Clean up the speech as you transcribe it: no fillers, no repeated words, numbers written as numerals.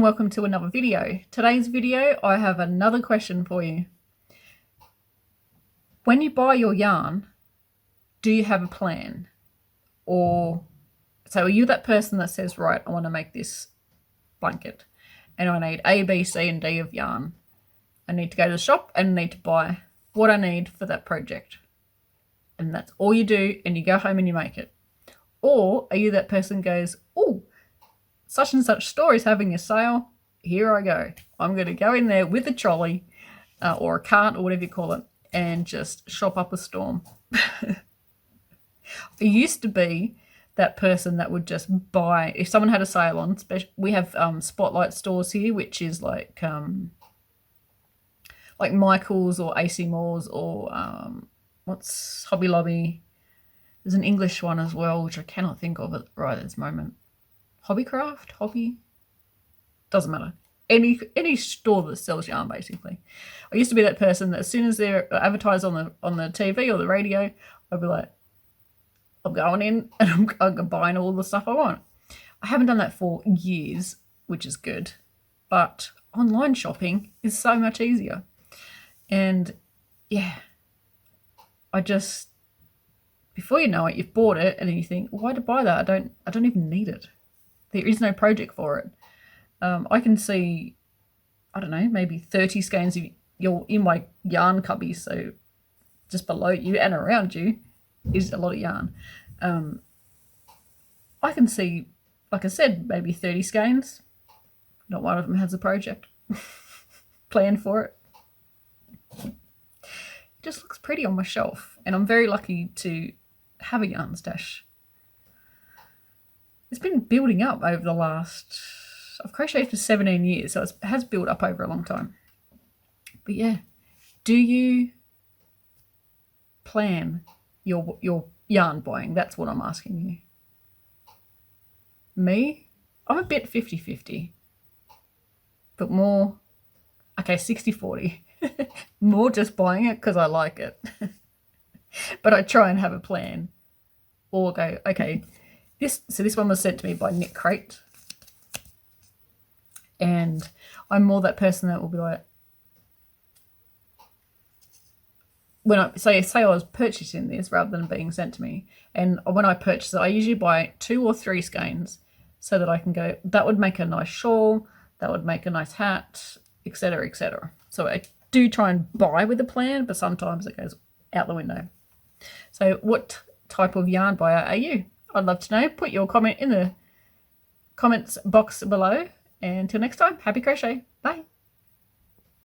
welcome to another video. Today's video, I have another question for you. When you buy your yarn, do you have a plan? So are you that person that says, right, I want to make this blanket and I need A, B, C and D of yarn. I need to go to the shop and I need to buy what I need for that project. And that's all you do, and you go home and you make it. Or are you that person who goes, oh, such and such store is having a sale. Here I go. I'm going to go in there with a trolley or a cart or whatever you call it and just shop up a storm. I used to be that person that would just buy, if someone had a sale on, we have Spotlight stores here, which is like Michael's or AC Malls or what's Hobby Lobby. There's an English one as well, which I cannot think of right at this moment. Doesn't matter. Any store that sells yarn, basically. I used to be that person that as soon as they're advertised on the TV or the radio, I'd be like, I'm going in and I'm buying all the stuff I want. I haven't done that for years, which is good, but online shopping is so much easier. And yeah, before you know it, you've bought it and then you think, why did I buy that? I don't even need it. There is no project for it. I can see, I don't know, maybe 30 skeins of you're in my yarn cubby, so just below you and around you is a lot of yarn. I can see, like I said, maybe 30 skeins. Not one of them has a project planned for it. It just looks pretty on my shelf, and I'm very lucky to have a yarn stash. It's been building up over the last, I've crocheted for 17 years, so it has built up over a long time. But yeah, do you plan your yarn buying? That's what I'm asking you. Me, I'm a bit 50-50, but more, okay, 60-40. More just buying it because I like it. But I try and have a plan. Or go, okay, this one was sent to me by Knit Crate. And I'm more that person that will be like, when I say I was purchasing this rather than being sent to me, and when I purchase it, I usually buy 2 or 3 skeins so that I can go, that would make a nice shawl, that would make a nice hat, etc., etc. So I do try and buy with a plan, but sometimes it goes out the window. So what type of yarn buyer are you? I'd love to know. Put your comment in the comments box below. And until next time, happy crochet. Bye.